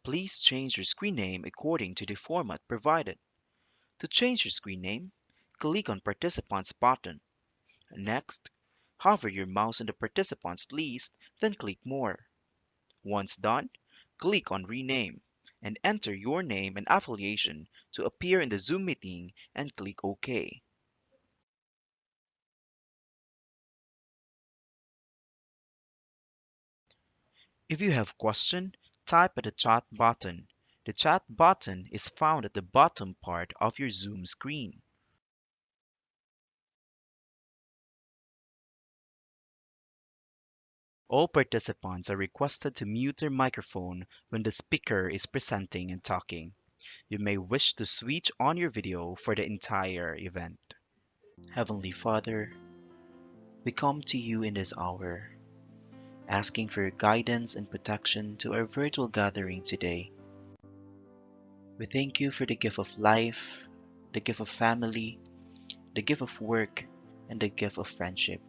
Please change your screen name according to the format provided. To change your screen name, click on Participants button. Next, hover your mouse on the participants list, then click More. Once done, click on Rename and enter your name and affiliation to appear in the Zoom meeting and click OK. If you have question, type at the chat button. The chat button is found at the bottom part of your Zoom screen. All participants are requested to mute their microphone when the speaker is presenting and talking. You may wish to switch on your video for the entire event. Heavenly Father, we come to you in this hour, asking for your guidance and protection to our virtual gathering today. We thank you for the gift of life, the gift of family, the gift of work, and the gift of friendship.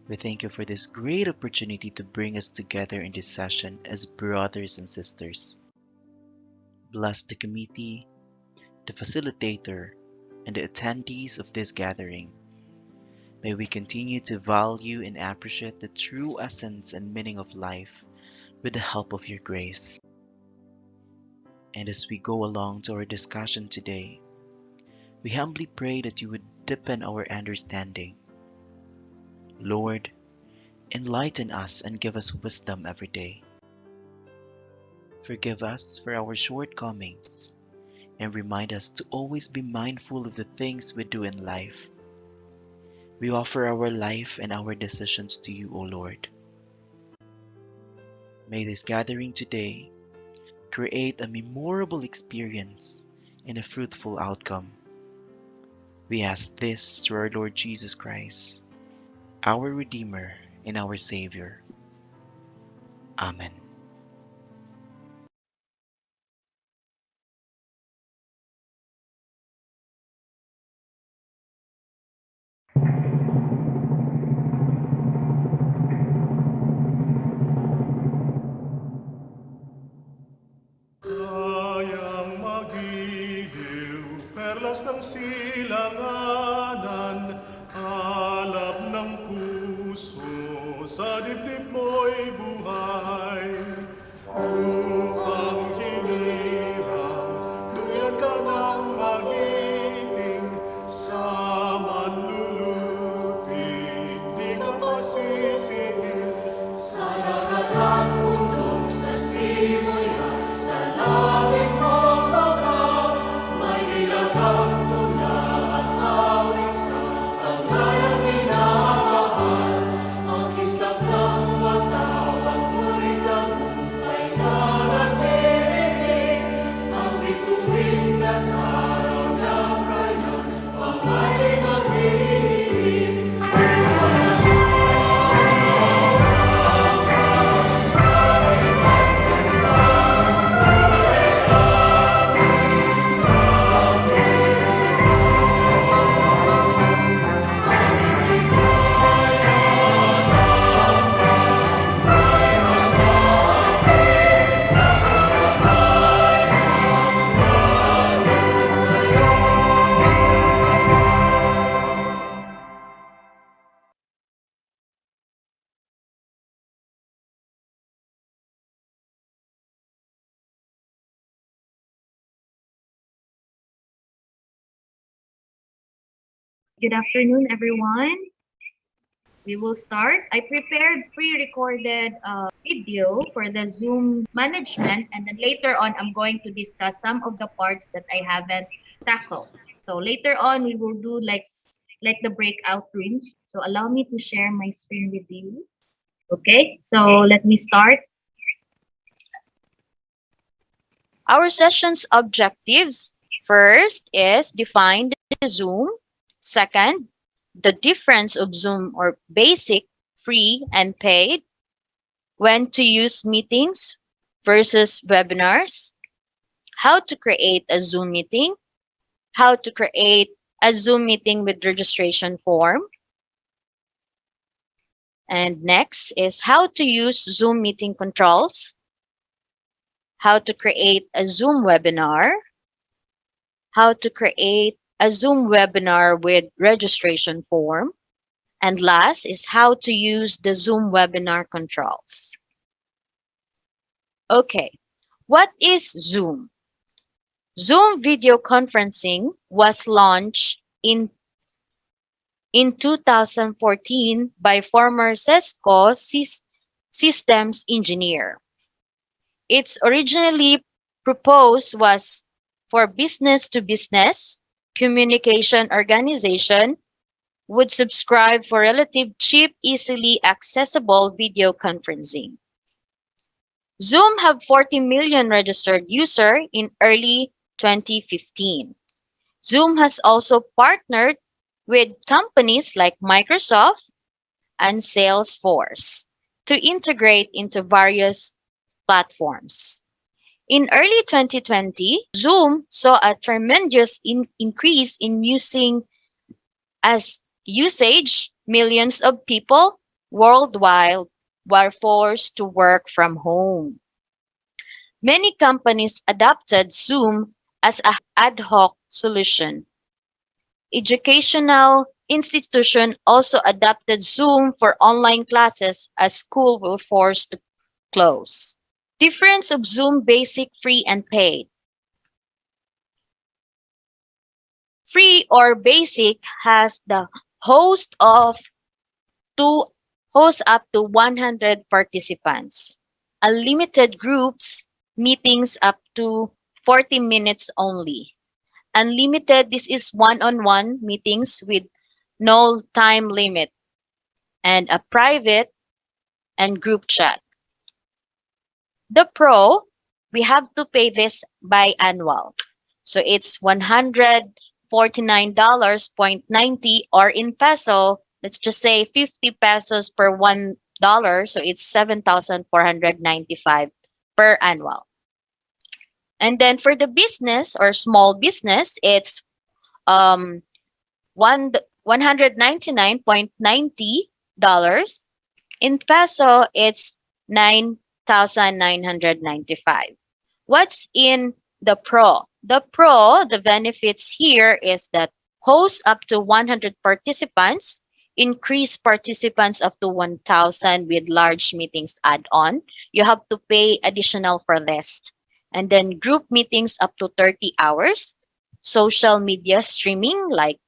We thank you for this great opportunity to bring us together in this session as brothers and sisters. Bless the committee, the facilitator, and the attendees of this gathering. May we continue to value and appreciate the true essence and meaning of life with the help of your grace. And as we go along to our discussion today, we humbly pray that you would deepen our understanding. Lord, enlighten us and give us wisdom every day. Forgive us for our shortcomings and remind us to always be mindful of the things we do in life. We offer our life and our decisions to you, O Lord. May this gathering today create a memorable experience and a fruitful outcome. We ask this through our Lord Jesus Christ, our Redeemer and our Savior. Amen. ng silanganan, alab ng puso, sa dibdib mo'y buhay. Upang hinirang, duyan ka ng magiting, sa manlulupig, di ka pasisihin. Sa dagat at bundok, sa simoy at sa langit mong baka, may nilagang tula at awit sa paglayang minamahal. Ang kislap ng watawat mo'y tagumpay na nagdirinig, ang bituin at araw ng kailan, pamay magdidilim. Good afternoon, everyone. We will start. I prepared pre-recorded video for the Zoom management, and then later on, I'm going to discuss some of the parts that I haven't tackled. So later on, we will do like the breakout rooms. So allow me to share my screen with you. Okay, so let me start. Our session's objectives. First is define the Zoom. Second, the difference of Zoom or basic, free, and paid. When to use meetings versus webinars. How to create a Zoom meeting. How to create a Zoom meeting with registration form. And next is how to use Zoom meeting controls. How to create a Zoom webinar. How to create a Zoom webinar with registration form. And last is how to use the Zoom webinar controls. Okay, what is Zoom? Zoom video conferencing was launched in 2014 by former Cisco systems engineer. Its originally proposed was for business to business communication organization would subscribe for relative cheap, easily accessible video conferencing. Zoom have 40 million registered users in early 2015. Zoom has also partnered with companies like Microsoft and Salesforce to integrate into various platforms. In early 2020, Zoom saw a tremendous increase in as usage. Millions of people worldwide were forced to work from home. Many companies adopted Zoom as an ad hoc solution. Educational institutions also adopted Zoom for online classes as schools were forced to close. Difference of Zoom basic, free, and paid. Free or basic has the host of two hosts up to 100 participants. Unlimited groups, meetings up to 40 minutes only. Unlimited, this is one-on-one meetings with no time limit and a private and group chat. The Pro, we have to pay this by annual. So it's $149.90 or in peso, let's just say 50 pesos per $1. So it's 7,495 per annual. And then for the business or small business, it's um $199.90. In peso, it's 9,995. What's in the Pro? The benefits here is that host up to 100 participants, increase participants up to 1,000 with large meetings add-on. You have to pay additional for this. And then group meetings up to 30 hours, social media streaming like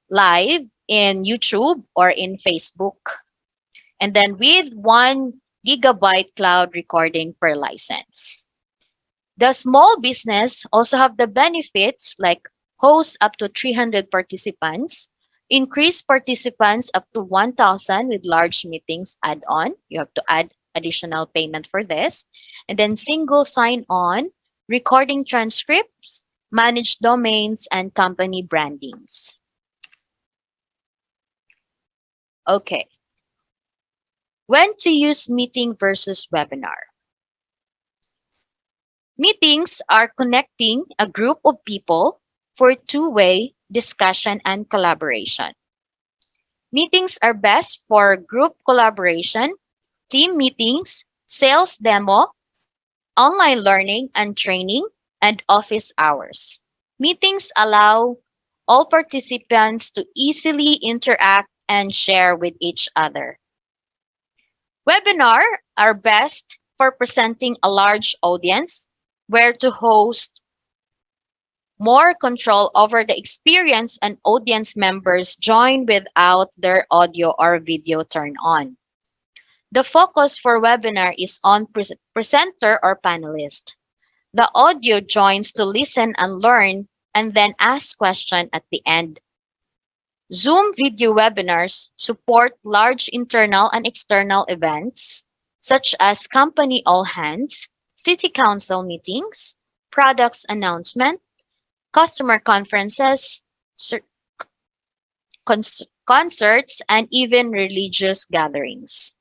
live in YouTube or in Facebook. And then with 1 gigabyte cloud recording per license. The small business also have the benefits like host up to 300 participants, increase participants up to 1,000 with large meetings add-on. You have to add additional payment for this. And then single sign-on, recording transcripts, manage domains, and company brandings. Okay. When to use meeting versus webinar. Meetings are connecting a group of people for two-way discussion and collaboration. Meetings are best for group collaboration, team meetings, sales demo, online learning and training, and office hours. Meetings allow all participants to easily interact and share with each other. Webinar are best for presenting a large audience, where to host more control over the experience and audience members join without their audio or video turned on. The focus for webinar is on presenter or panelist. The audio joins to listen and learn and then ask question at the end. Zoom video webinars support large internal and external events such as company all hands, city council meetings, products announcement, customer conferences, concerts, and even religious gatherings.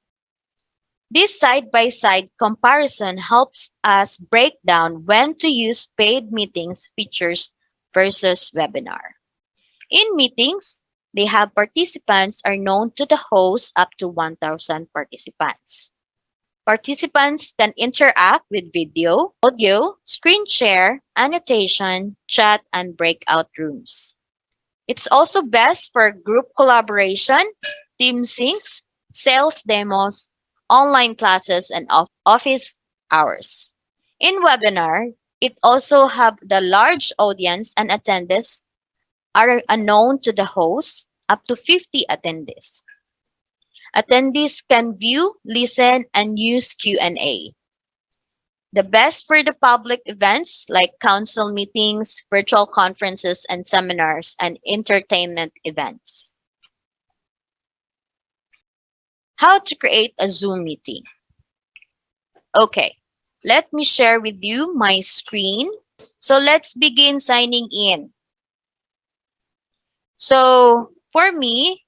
This side-by-side comparison helps us break down when to use paid meetings features versus webinar. In meetings, they have participants are known to the host up to 1,000 participants. Participants can interact with video, audio, screen share, annotation, chat, and breakout rooms. It's also best for group collaboration, team syncs, sales demos, online classes, and office hours. In webinar, it also have the large audience and attendees are unknown to the host, up to 50 attendees. Attendees can view, listen, and use Q&A. The best for the public events like council meetings, virtual conferences, and seminars, and entertainment events. How to create a Zoom meeting. Okay, let me share with you my screen. So let's begin signing in. So for me,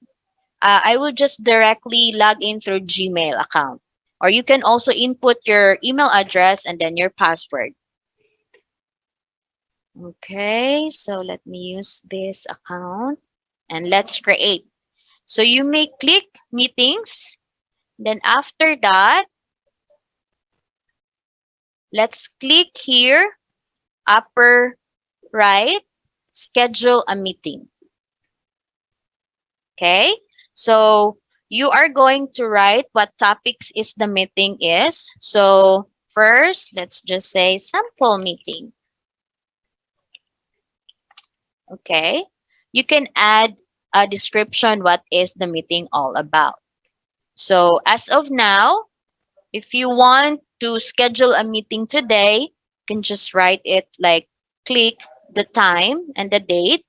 I will just directly log in through Gmail account. Or you can also input your email address and then your password. Okay, so let me use this account and let's create. So you may click meetings. Then after that, let's click here, upper right, schedule a meeting. Okay, so you are going to write what topics is the meeting is. So first, let's just say sample meeting. Okay, you can add a description what is the meeting all about. So as of now, if you want to schedule a meeting today, you can just write it like click the time and the date.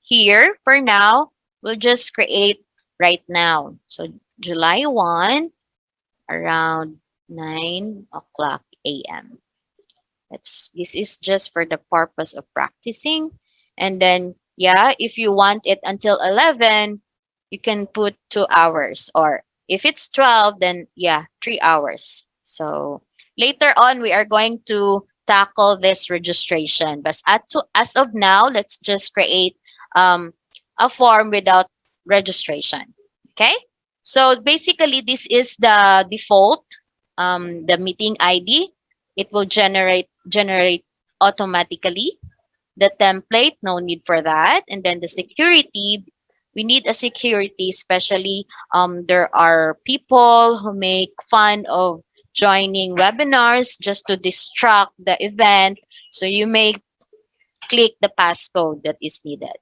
Here, for now, we'll just create right now. So July 1, around 9 o'clock a.m. This is just for the purpose of practicing. And then, yeah, if you want it until 11, you can put 2 hours. Or if it's 12, then yeah, 3 hours. So later on, we are going to tackle this registration. But as of now, let's just create a form without registration. Okay? So basically, this is the default, the meeting ID. It will generate automatically. The template, no need for that. And then the security, we need a security, especially there are people who make fun of joining webinars just to distract the event. So you may click the passcode that is needed.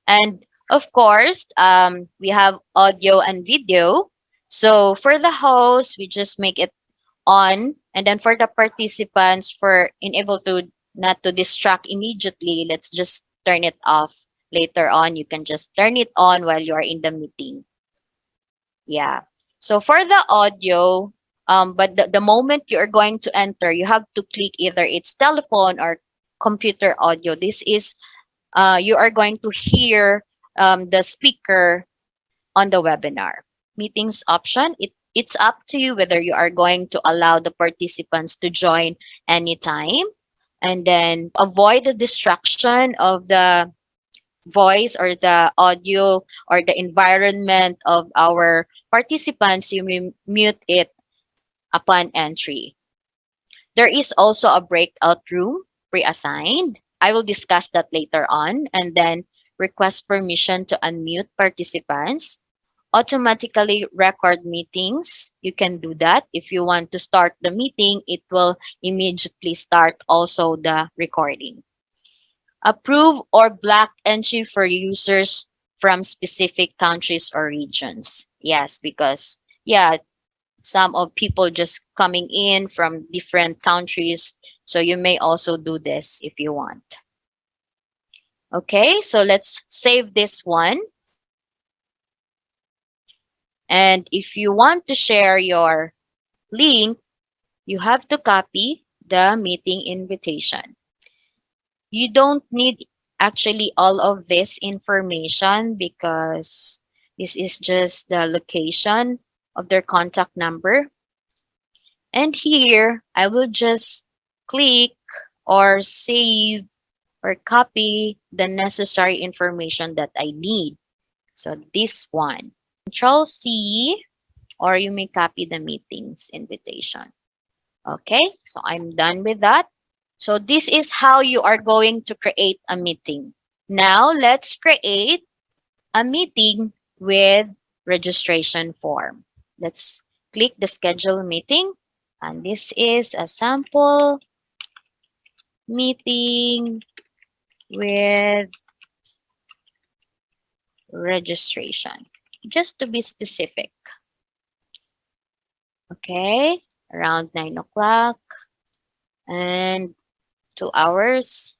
And of course, we have audio and video. So for the host, we just make it on, and then for the participants, for in able to not to distract immediately, let's just turn it off later on. You can just turn it on while you are in the meeting. Yeah. So for the audio, but the moment you are going to enter, you have to click either it's telephone or computer audio. This is you are going to hear the speaker on the webinar. Meetings option, it's up to you whether you are going to allow the participants to join anytime. And then avoid the distraction of the voice or the audio or the environment of our participants. You may mute it upon entry. There is also a breakout room pre-assigned. I will discuss that later on. And then request permission to unmute participants. Automatically record meetings. You can do that. If you want to start the meeting, it will immediately start also the recording. Approve or block entry for users from specific countries or regions. Yes, because yeah, some of people just coming in from different countries. So you may also do this if you want. Okay, so let's save this one. And if you want to share your link, you have to copy the meeting invitation. You don't need actually all of this information because this is just the location of their contact number. And here, I will just click or save or copy the necessary information that I need. So this one, Control C, or you may copy the meetings invitation. Okay, so I'm done with that. So this is how you are going to create a meeting. Now let's create a meeting with registration form. Let's click the schedule meeting. And this is a sample meeting with registration, just to be specific. Okay, around 9 o'clock and 2 hours.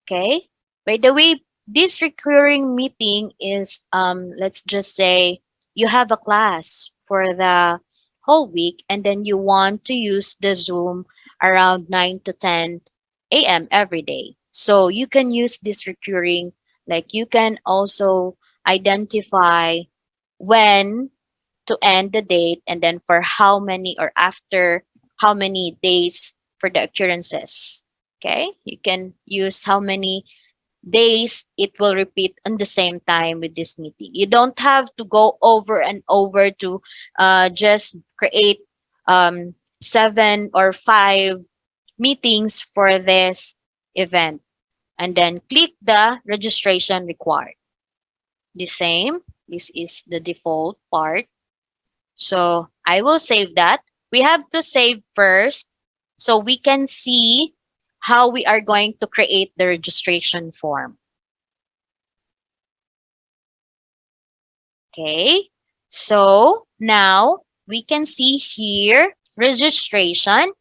Okay. By the way, this recurring meeting is, let's just say you have a class for the whole week and then you want to use the Zoom around 9 to 10 a.m. every day. So you can use this recurring, like you can also identify when to end the date and then for how many or after how many days for the occurrences. Okay, you can use how many days it will repeat on the same time with this meeting. You don't have to go over and over to just create 7 or 5 meetings for this event and then click the registration required. The same, this is the default part. So I will save that. We have to save first so we can see how we are going to create the registration form. Okay, so now we can see here registration,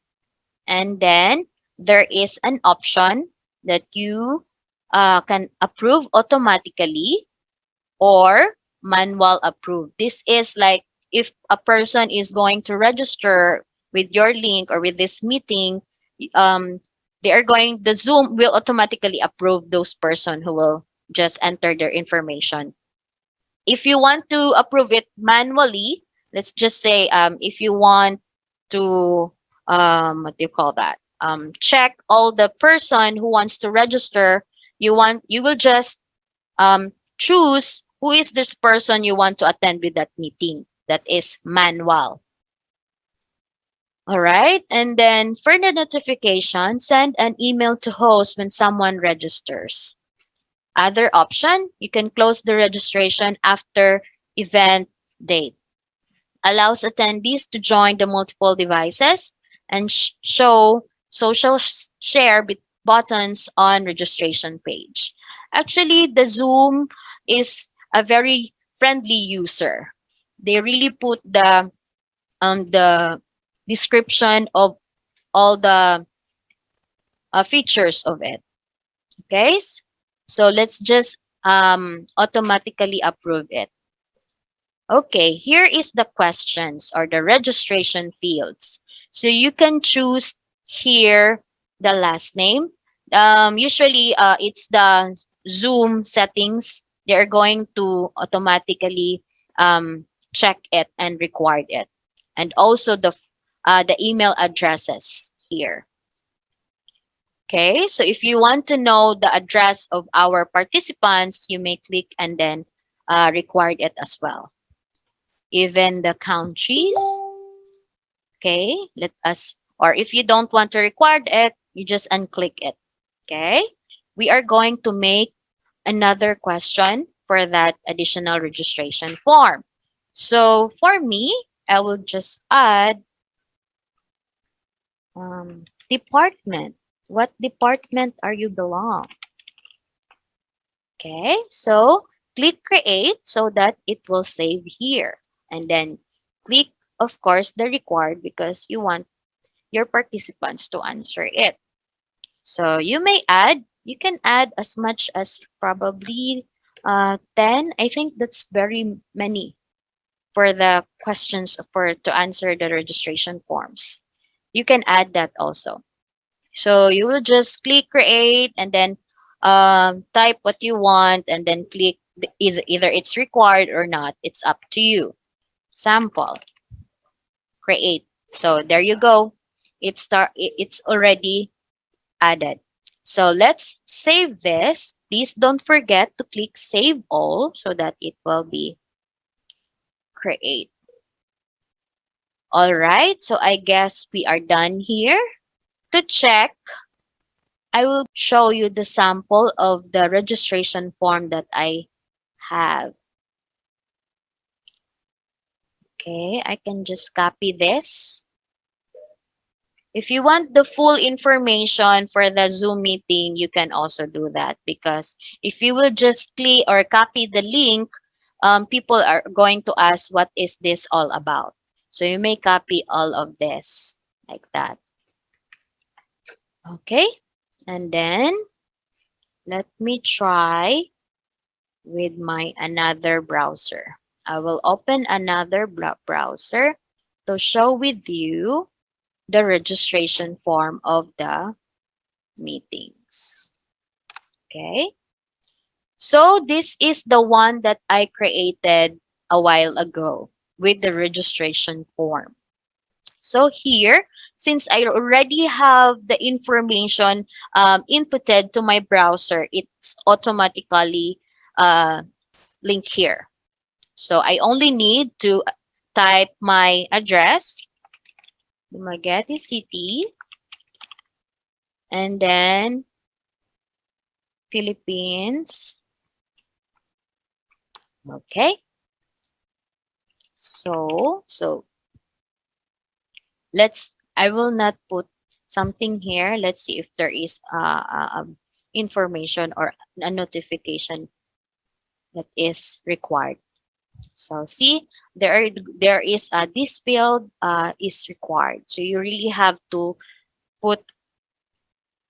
and then there is an option that you can approve automatically or manual approve. This is like if a person is going to register with your link or with this meeting, um, the Zoom will automatically approve those person who will just enter their information. If you want to approve it manually, let's just say if you want to what do you call that? Check all the person who wants to register. You will just choose who is this person you want to attend with that meeting. That is manual. All right. And then for the notification, send an email to host when someone registers. Other option, you can close the registration after event date. Allows attendees to join the multiple devices and show social share buttons on registration page. Actually, the Zoom is a very friendly user. They really put the description of all the features of it. Okay, so let's just automatically approve it. Okay, here is the questions or the registration fields. So you can choose here the last name. Usually, it's the Zoom settings. They're going to automatically check it and record it, and also the email addresses here. Okay, so if you want to know the address of our participants, you may click and then record it as well. Even the countries. Okay, let us, or if you don't want to record it, you just unclick it. Okay, we are going to make another question for that additional registration form. So for me, I will just add department. What department are you belong? Okay, so click create so that it will save here. And then click, of course, the required because you want your participants to answer it. So you can add as much as probably 10. I think that's very many for the questions for to answer the registration forms. You can add that also. So you will just click create and then type what you want and then click is either it's required or not. It's up to you. Sample create. So there you go. It's already added. So let's save this. Please don't forget to click save all so that it will be create. All right. So I guess we are done here. To check, I will show you the sample of the registration form that I have. Okay, I can just copy this. If you want the full information for the Zoom meeting, you can also do that because if you will just click or copy the link, people are going to ask what is this all about. So you may copy all of this like that. Okay, and then let me try with my another browser. I will open another browser to show with you the registration form of the meetings. Okay. So this is the one that I created a while ago with the registration form. So here, since I already have the information inputted to my browser, it's automatically uh, linked here. So I only need to type my address, Dumaguete City, and then Philippines. Okay. So I will not put something here. Let's see if there is information or a notification that is required. So see, there is this field is required. So you really have to put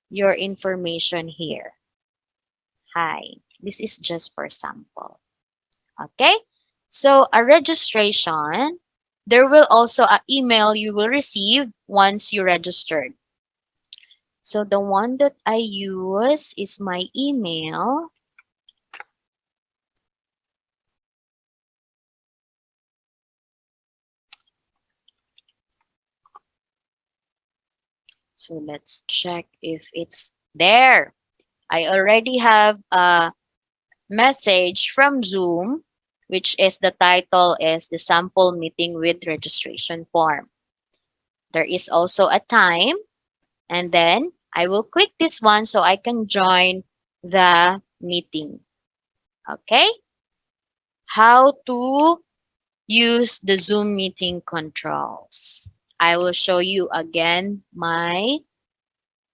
your information here. Hi, this is just for sample. Okay, so a registration, there will also an email you will receive once you registered. So the one that I use is my email. So let's check if it's there. I already have a message from Zoom, which is the title is the sample meeting with registration form. There is also a time, and then I will click this one so I can join the meeting. Okay? How to use the Zoom meeting controls. I will show you again my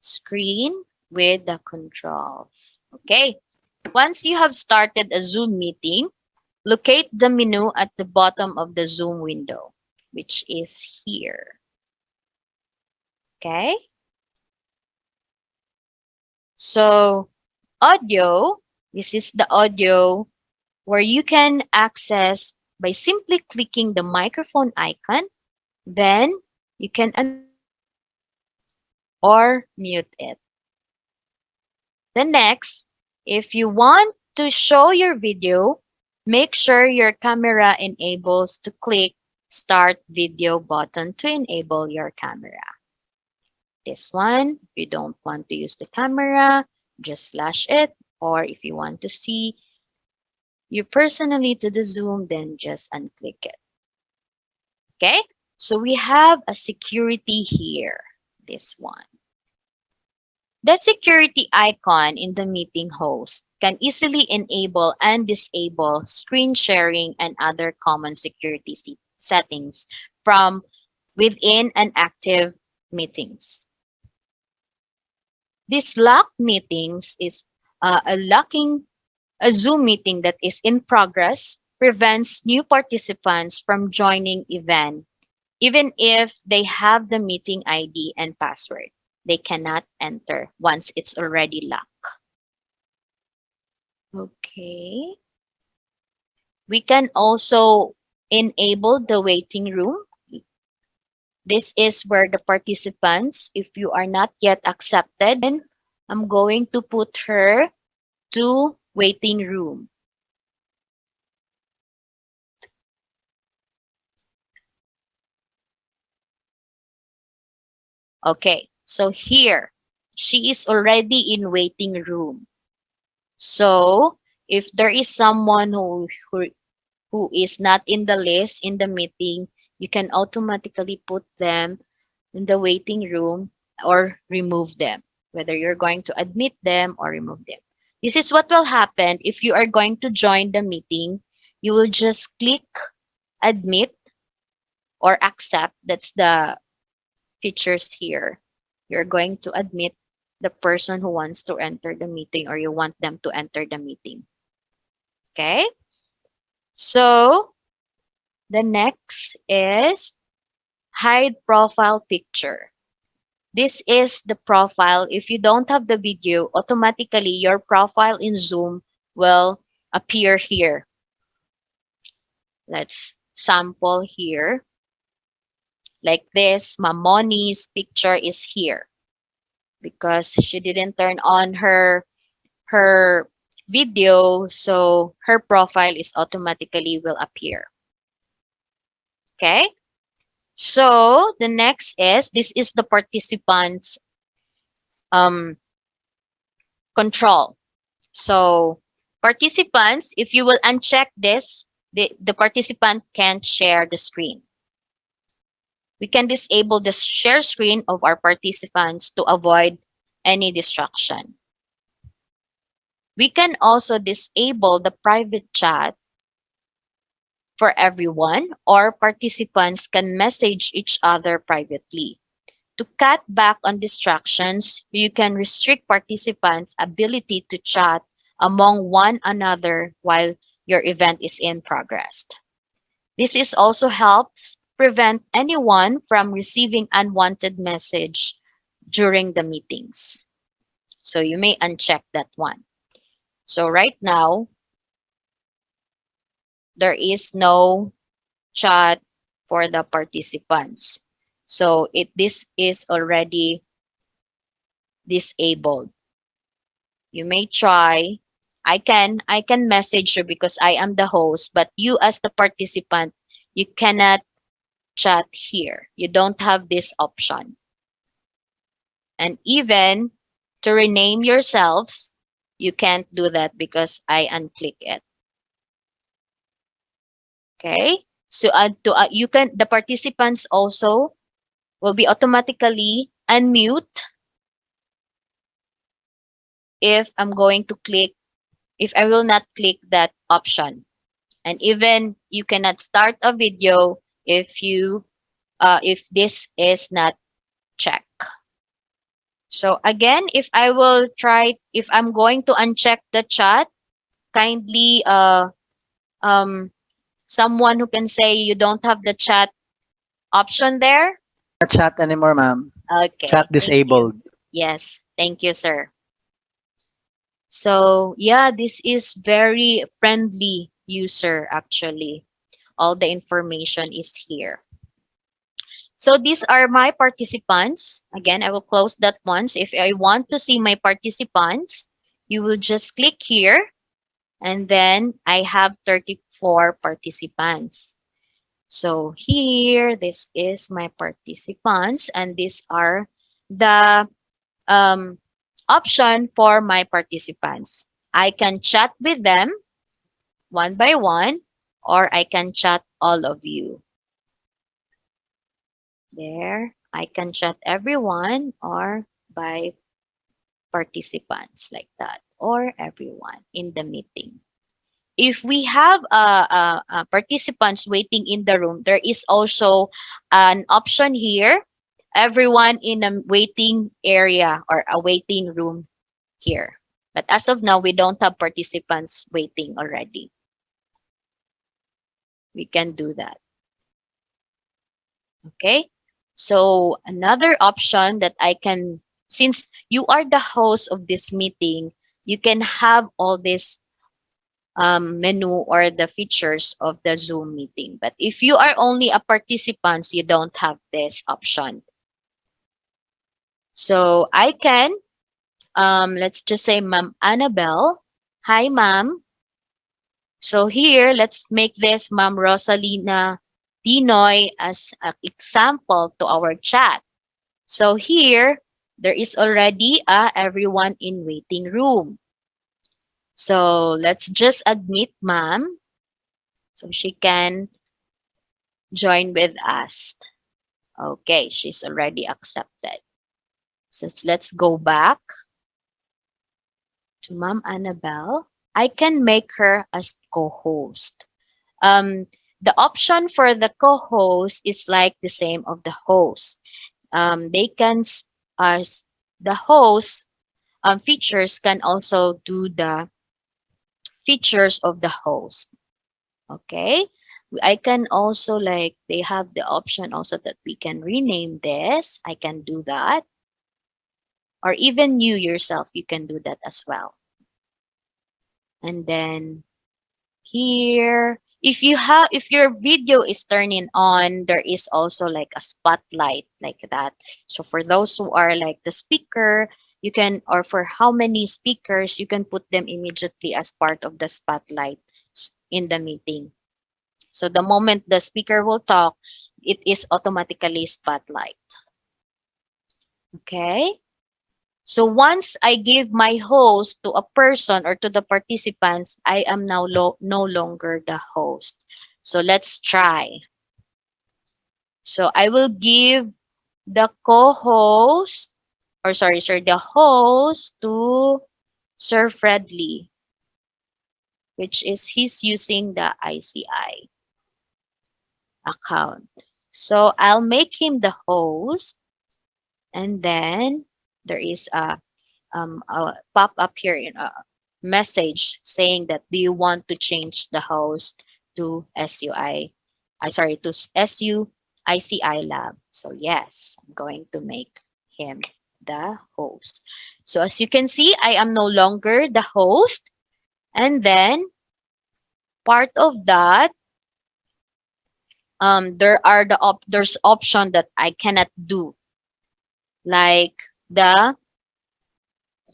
screen with the controls. Okay? Once you have started a Zoom meeting, locate the menu at the bottom of the Zoom window, which is here. Okay? So, audio, this is the audio where you can access by simply clicking the microphone icon. Then you can or mute it. The next, if you want to show your video, make sure your camera enables to click Start Video button to enable your camera. This one, if you don't want to use the camera, just slash it. Or if you want to see you personally to the Zoom, then just unclick it. Okay? So we have a security here, this one. The security icon in the meeting host can easily enable and disable screen sharing and other common security settings from within an active meetings. This lock meetings is a Zoom meeting that is in progress prevents new participants from joining event even if they have the meeting ID and password. They cannot enter once it's already locked. Okay. We can also enable the waiting room. This is where the participants, if you are not yet accepted, then I'm going to put her to waiting room. Okay, so here, she is already in waiting room. So if there is someone who is not in the list in the meeting, you can automatically put them in the waiting room or remove them, whether you're going to admit them or remove them. This is what will happen if you are going to join the meeting. You will just click admit or accept. That's the features here. You're going to admit the person who wants to enter the meeting or you want them to enter the meeting. Okay? So the next is hide profile picture. This is the profile. If you don't have the video, automatically your profile in Zoom will appear here. Let's sample here. Like this, Mamoni's picture is here because she didn't turn on her video, so her profile is automatically will appear. Okay? So the next is this is the participants um control. So participants, if you will uncheck this, the participant can't share the screen. We can disable the share screen of our participants to avoid any distraction. We can also disable the private chat for everyone, or participants can message each other privately. To cut back on distractions, you can restrict participants' ability to chat among one another while your event is in progress. This is also helps prevent anyone from receiving unwanted message during the meetings. So you may uncheck that one. So right now, there is no chat for the participants. So this is already disabled. You may try. I can message you because I am the host, but you as the participant, you cannot chat here. You don't have this option. And even to rename yourselves, you can't do that because I unclick it. Okay? So you can the participants also will be automatically unmute if I'm going to click, if I will not click that option. And even you cannot start a video if this is not checked. So again, if I'm going to uncheck the chat, kindly um someone who can say you don't have the chat option there. Not chat anymore, ma'am. Chat Okay, thank you. disabled. Yes, thank you, sir. So yeah, this is very friendly user actually. All the information is here. So these are my participants. Again, I will close that once. If I want to see my participants, you will just click here and then I have 34 participants. So here, this is my participants and these are the um, option for my participants. I can chat with them one by one or I can chat all of you. There, I can chat everyone or by participants like that or everyone in the meeting. If we have participants waiting in the room, there is also an option here, everyone in a waiting area or a waiting room here. But as of now, we don't have participants waiting already. We can do that. Okay. So another option that I can, since you are the host of this meeting, you can have all this menu or the features of the Zoom meeting. But if you are only a participant, you don't have this option. So I can, let's just say Ma'am Annabelle. Hi, Ma'am. So here, let's make this Ma'am Rosalina Dinoy as an example to our chat. So here, there is already a everyone in waiting room. So let's just admit Ma'am so she can join with us. Okay, she's already accepted. So let's go back to Ma'am Annabelle. I can make her as co-host. Um, the option for the co-host is like the same of the host. They can, as the host features can also do the features of the host. Okay. I can also like, they have the option also that we can rename this. I can do that. Or even you yourself, you can do that as well. And then here, if your video is turning on, there is also like a spotlight like that. So for those who are like the speaker, you can, or for how many speakers, you can put them immediately as part of the spotlight in the meeting. So the moment the speaker will talk, it is automatically spotlight. Okay. So once I give my host to a person or to the participants, I am now no longer the host. So let's try. So I will give the co-host, or sorry, sir, the host to Sir Fredly, which is he's using the ICI account. So I'll make him the host, and then there is a pop up here in a message saying that do you want to change the host to SUI? I sorry to SUICI Lab. So yes, I'm going to make him the host. So as you can see, I am no longer the host, and then part of that, there's option that I cannot do, like the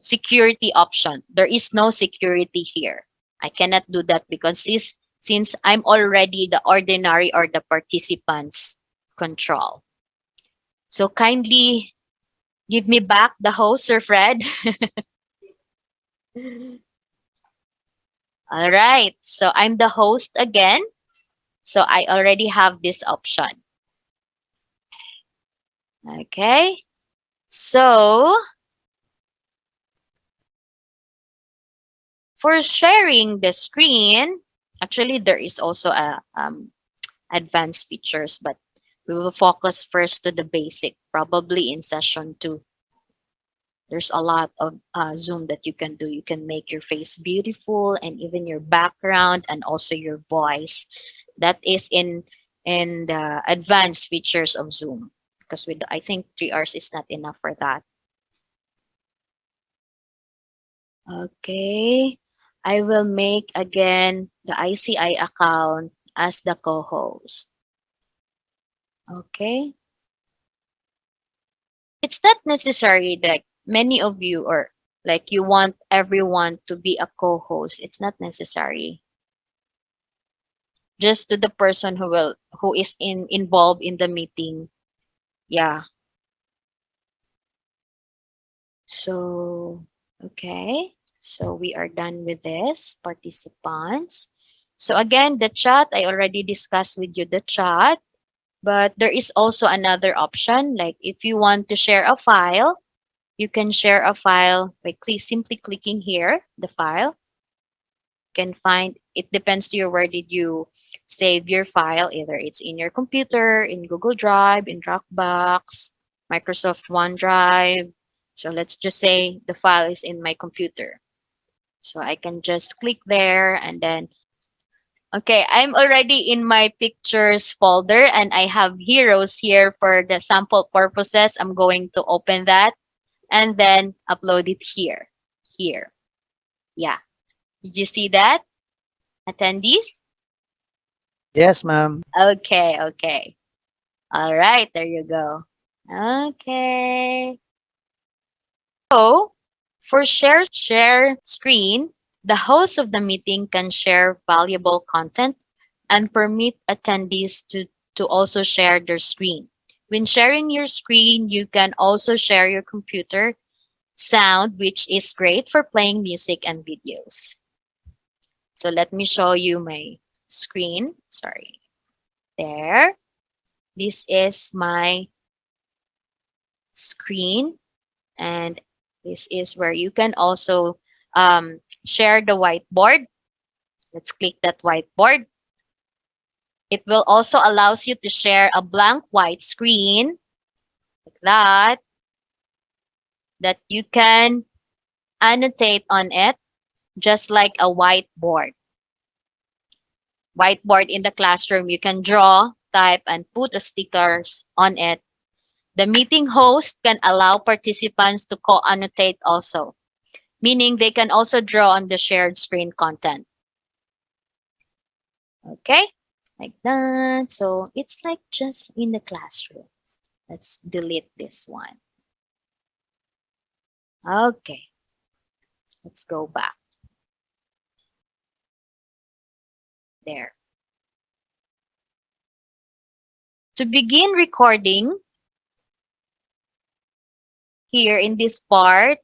security option. There is no security here. I cannot do that because since I'm already the ordinary or the participants control. So kindly give me back the host, Sir Fred. All right. So I'm the host again. So I already have this option. Okay. So for sharing the screen, actually there is also a advanced features, but we will focus first to the basic, probably in session 2. There's a lot of Zoom that you can do. You can make your face beautiful and even your background and also your voice. That is in the advanced features of Zoom. Because with I think 3 hours is not enough for that. Okay. I will make again the ICI account as the co-host. Okay. It's not necessary that many of you or like you want everyone to be a co-host. It's not necessary. Just to the person who is involved in the meeting. Yeah. So okay. So we are done with this participants. So again, the chat I already discussed with you the chat, but there is also another option like if you want to share a file, you can share a file by simply clicking here, the file. You can find it depends to you where did you save your file, either it's in your computer, in Google Drive, in Dropbox, Microsoft OneDrive. So let's just say the file is in my computer. So I can just click there and then okay, I'm already in my pictures folder and I have heroes here for the sample purposes. I'm going to open that and then upload it here. Here. Yeah. Did you see that? Attendees? Yes, ma'am. Okay, okay. All right, there you go. Okay. So, for share screen, the host of the meeting can share valuable content and permit attendees to also share their screen. When sharing your screen, you can also share your computer sound, which is great for playing music and videos. So let me show you my screen. Sorry. There. This is my screen, and this is where you can also share the whiteboard. Let's click that whiteboard. It will also allows you to share a blank white screen like that you can annotate on it just like a whiteboard. Whiteboard in the classroom, you can draw, type, and put a stickers on it. The meeting host can allow participants to co-annotate also, meaning they can also draw on the shared screen content. Okay, like that. So it's like just in the classroom. Let's delete this one. Okay, let's go back there. To begin recording here in this part,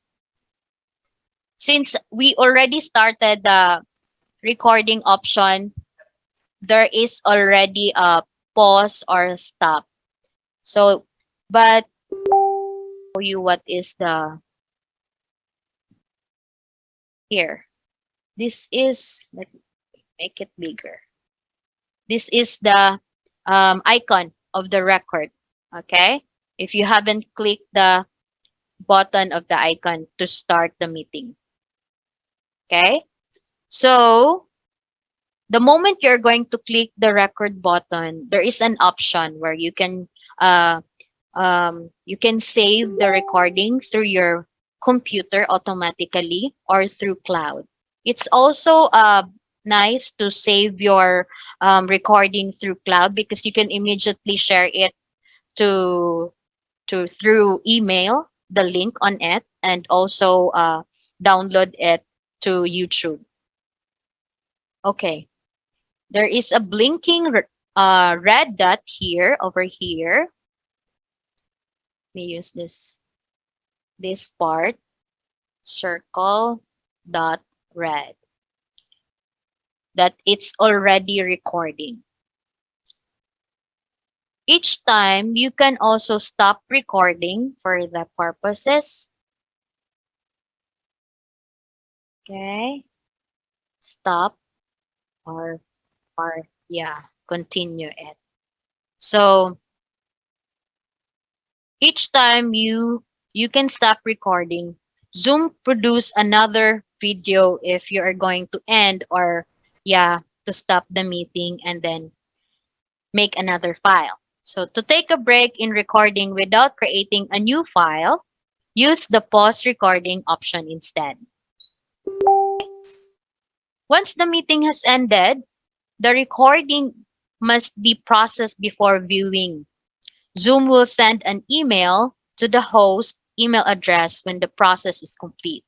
since we already started the recording option, there is already a pause or stop. So, but show you what is the here. This is, let me make it bigger. This is the icon of the record. Okay. If you haven't clicked the button of the icon to start the meeting. Okay. So the moment you're going to click the record button, there is an option where uh, you can save the recording through your computer automatically or through cloud. It's also nice to save your recording through cloud because you can immediately share it to through email, the link on it, and also download it to YouTube. Okay, there is a blinking red dot here over here. Let me use this part, circle dot red, that it's already recording. Each time, you can also stop recording for the purposes. Okay, stop or yeah, continue it. So each time you can stop recording, Zoom produce another video if you are going to end or yeah, to stop the meeting and then make another file. So to take a break in recording without creating a new file, use the pause recording option instead. Once the meeting has ended, the recording must be processed before viewing. Zoom will send an email to the host email address when the process is complete.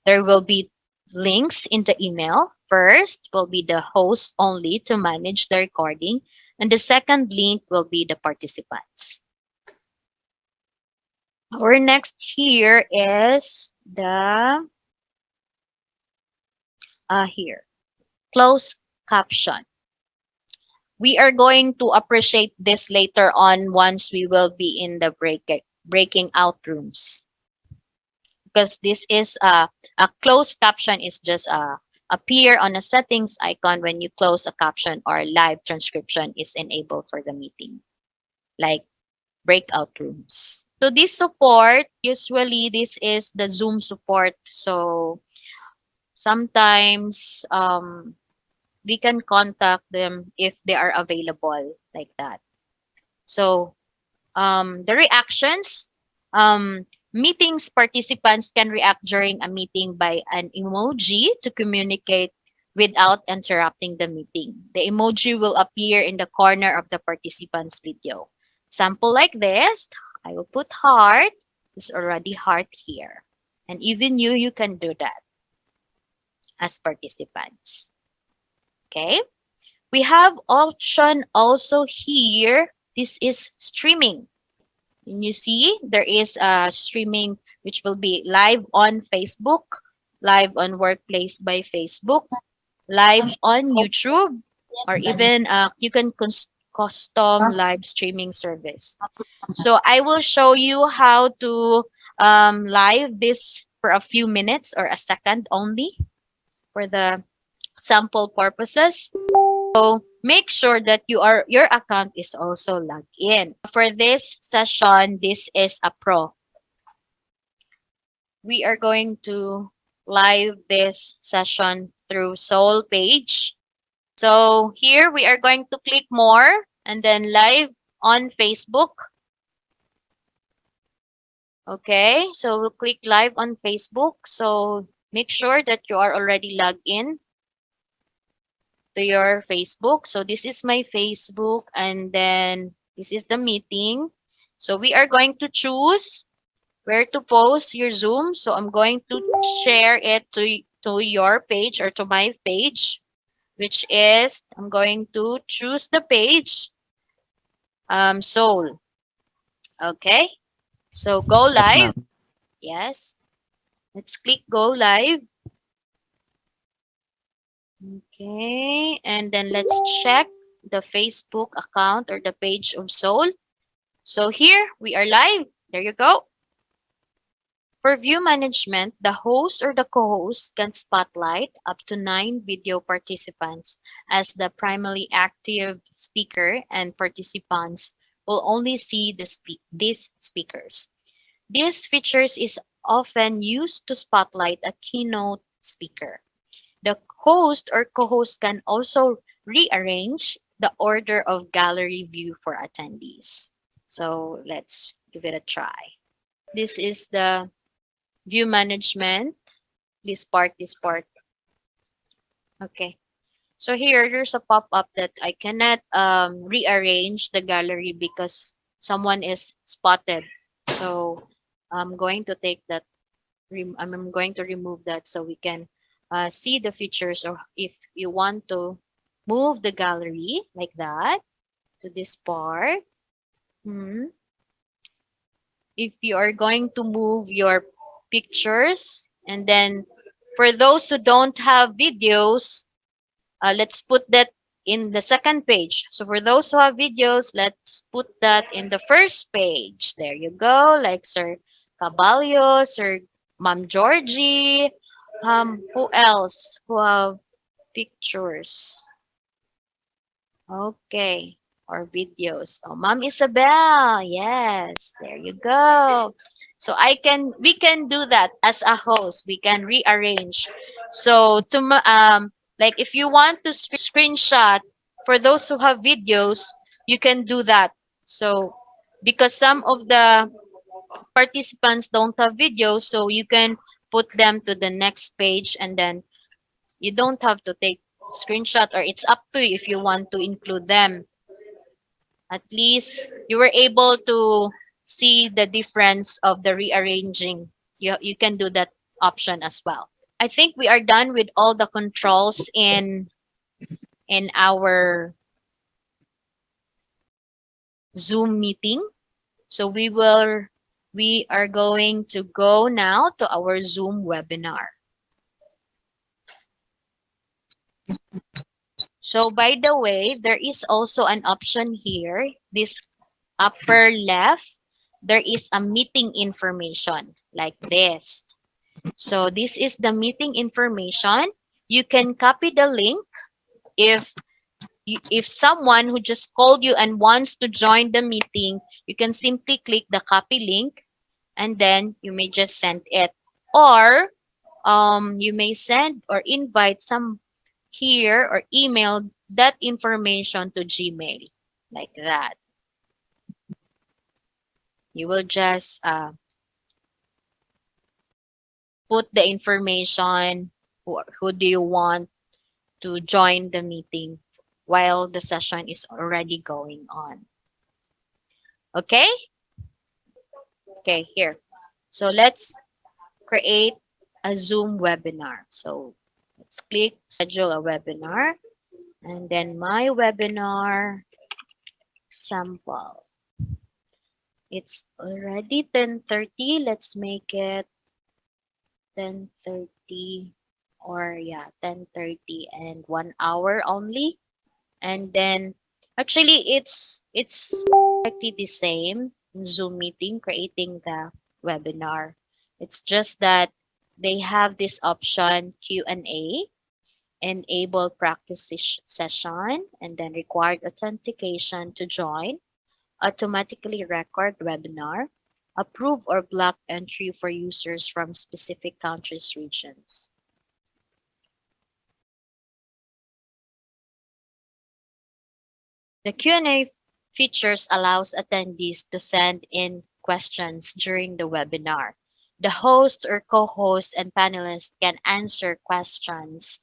There will be links in the email. First will be the host only to manage the recording, and the second link will be the participants. Our next here is the here closed caption. We are going to appreciate this later on once we will be in the breaking out rooms. Because this is a closed caption is just appear on a settings icon when you close a caption or live transcription is enabled for the meeting, like breakout rooms. So this support, usually this is the Zoom support. So sometimes we can contact them if they are available like that. So the reactions, meetings participants can react during a meeting by an emoji to communicate without interrupting the meeting. The emoji will appear in the corner of the participant's video. Sample like this, I will put heart. There's already heart here. And even you can do that as participants. Okay. We have option also here. This is streaming. And you see there is a streaming which will be live on Facebook, live on Workplace by Facebook, live on YouTube, or even you can custom live streaming service. So I will show you how to live this for a few minutes or a second only for the sample purposes. So make sure that your account is also logged in. For this session, this is a pro. We are going to live this session through Soul page. So here we are going to click more and then live on Facebook. Okay, so we'll click live on Facebook. So make sure that you are already logged in to your Facebook. So this is my Facebook and then this is the meeting. So we are going to choose where to post your Zoom. So I'm going to share it to your page or to my page, which is I'm going to choose the page Soul. Okay. So go Yes, live. ma'am. Yes. Let's click go live. Okay, and then let's check the Facebook account or the page of Soul. So here we are live. There you go. For view management, the host or the co-host can spotlight up to 9 video participants as the primary active speaker, and participants will only see these speakers. This features is often used to spotlight a keynote speaker. The host or co-host can also rearrange the order of gallery view for attendees. So let's give it a try. This is the view management. This part. Okay. So here, there's a pop-up that I cannot rearrange the gallery because someone is spotted. So I'm going to take that. I'm going to remove that so we can see the features, or if you want to move the gallery like that to this part. If you are going to move your pictures, and then for those who don't have videos, let's put that in the second page. So for those who have videos, let's put that in the first page. There you go, like Sir Caballo, Sir Ma'am Georgie. Who else who have pictures? Okay, or videos. Oh, Ma'am Isabel. Yes, there you go. So we can do that as a host. We can rearrange. So like if you want to screenshot for those who have videos, you can do that. So because some of the participants don't have videos, so you can put them to the next page, and then you don't have to take screenshot, or it's up to you if you want to include them. At least you were able to see the difference of the rearranging. You can do that option as well. I think we are done with all the controls in our Zoom meeting. So we are going to go now to our Zoom webinar. So by the way, there is also an option here, this upper left, there is a meeting information like this. So this is the meeting information. You can copy the link if if someone who just called you and wants to join the meeting, you can simply click the copy link and then you may just send it. Or you may send or invite some here or email that information to Gmail like that. You will just put the information, who do you want to join the meeting while the session is already going on. Okay? Okay, here. So let's create a Zoom webinar. So let's click schedule a webinar and then my webinar sample. It's already 10:30. Let's make it 10:30 or yeah, 10:30 and 1 hour only. And then actually it's exactly the same in Zoom meeting creating the webinar. It's just that they have this option Q&A, enable practice session, and then required authentication to join, automatically record webinar, approve or block entry for users from specific countries, regions. The Q&A features allows attendees to send in questions during the webinar. The host or co-host and panelists can answer questions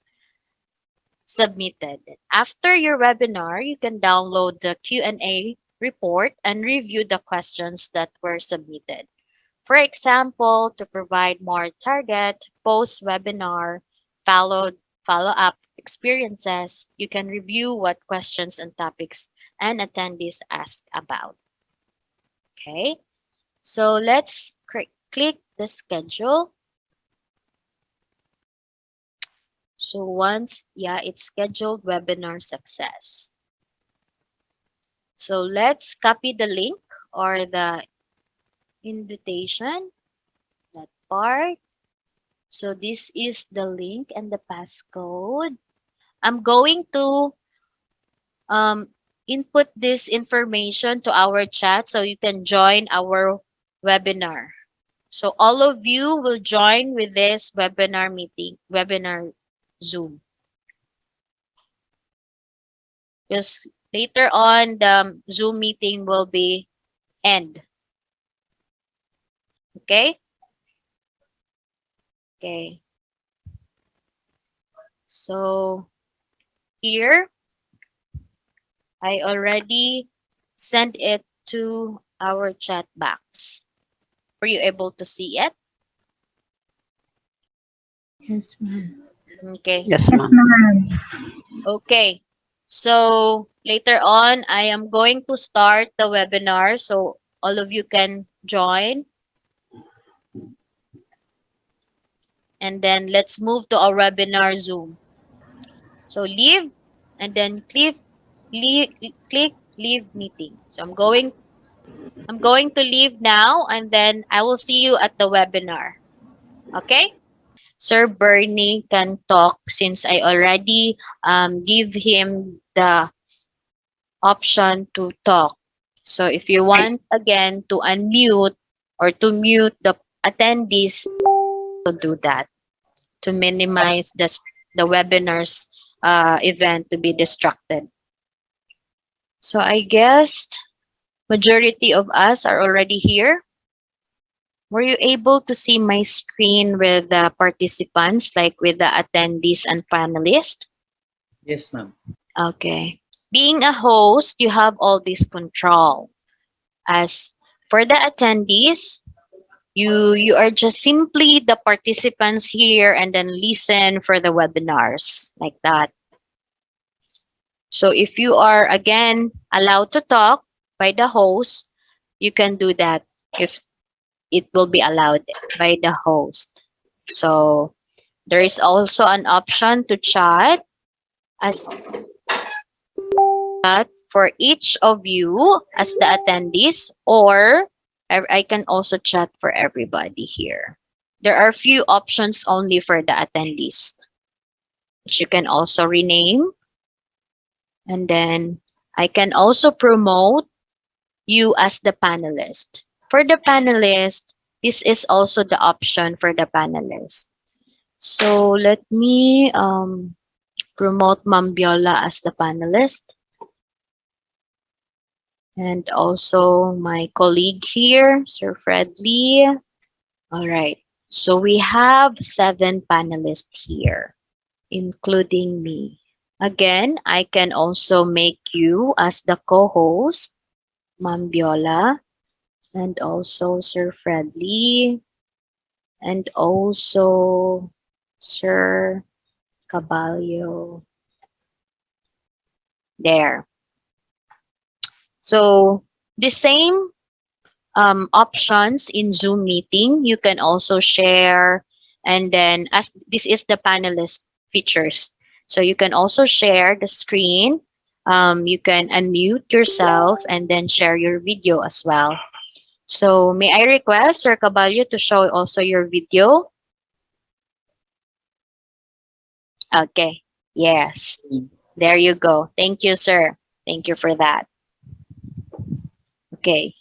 submitted. After your webinar, you can download the Q&A report and review the questions that were submitted. For example, to provide more target post-webinar follow-up experiences, you can review what questions and topics and attendees asked about. Okay, so let's click the schedule. So once, yeah, it's scheduled webinar success. So let's copy the link or the invitation, that part. So this is the link and the passcode. I'm going to input this information to our chat so you can join our webinar. So all of you will join with this webinar Zoom. Because later on, the Zoom meeting will be end. Okay? Okay. So here, I already sent it to our chat box. Were you able to see it? Yes, ma'am. Okay. Yes, Yes, ma'am. ma'am. Okay. So later on, I am going to start the webinar so all of you can join. And then let's move to our webinar Zoom. So leave and then click leave meeting. So I'm going to leave now, and then I will see you at the webinar. Okay? Sir Bernie can talk since I already give him the option to talk. So if you want again to unmute or to mute the attendees, to do that to minimize the webinar's event to be distracted. So I guess majority of us are already here. Were you able to see my screen with the participants, like with the attendees and panelists? Yes, ma'am. Okay. Being a host, you have all this control. As for the attendees, you are just simply the participants here and then listen for the webinars like that. So if you are again allowed to talk by the host, you can do that if it will be allowed by the host. So there is also an option to chat as chat for each of you as the attendees, or I can also chat for everybody here. There are few options only for the attendees, which you can also rename. And then I can also promote you as the panelist. For the panelist, this is also the option for the panelist. So let me promote Ma'am Biola as the panelist. And also my colleague here, Sir Fred Lee. All right. So we have 7 panelists here, including me. Again, I can also make you as the co-host, Ma'am Biola, and also Sir Fred Lee, and also Sir Caballo. There. So the same options in Zoom meeting, you can also share, and then as this is the panelist features, so you can also share the screen. You can unmute yourself and then share your video as well. So may I request Sir Caballo to show also your video? Okay. Yes. There you go. Thank you, sir. Thank you for that. Okay.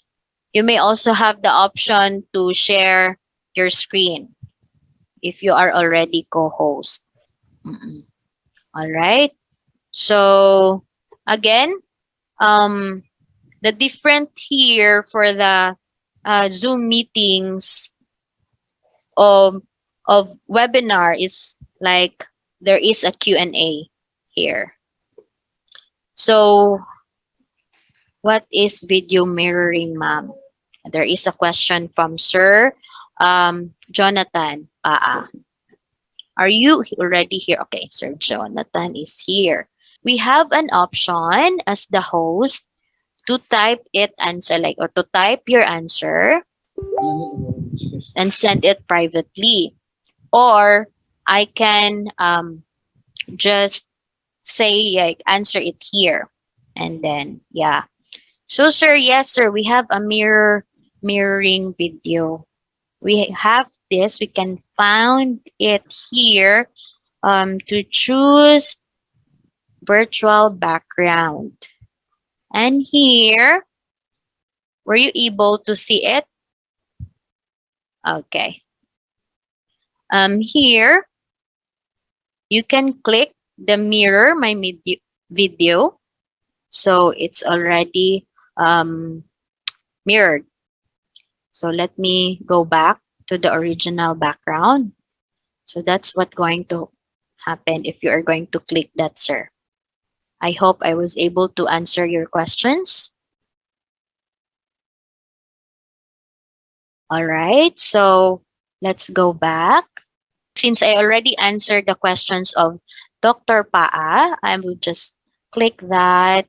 You may also have the option to share your screen if you are already co-host. All right. So again, the different here for the Zoom meetings of webinar is like there is a Q&A here. So what is video mirroring, ma'am? There is a question from Sir Jonathan Paa. Are you already here? Okay, Sir Jonathan is here. We have an option as the host to type it answer, like, or to type your answer and send it privately. Or I can just say, like, answer it here. And then, yeah. So, sir, yes, sir, we have a mirroring video. We have this. We can find it here to choose virtual background. And here, were you able to see it? Okay. Here, you can click the mirror my video. So it's already mirrored. So let me go back to the original background. So that's what's going to happen if you are going to click that, sir. I hope I was able to answer your questions. All right, so let's go back. Since I already answered the questions of Dr. Paa, I will just click that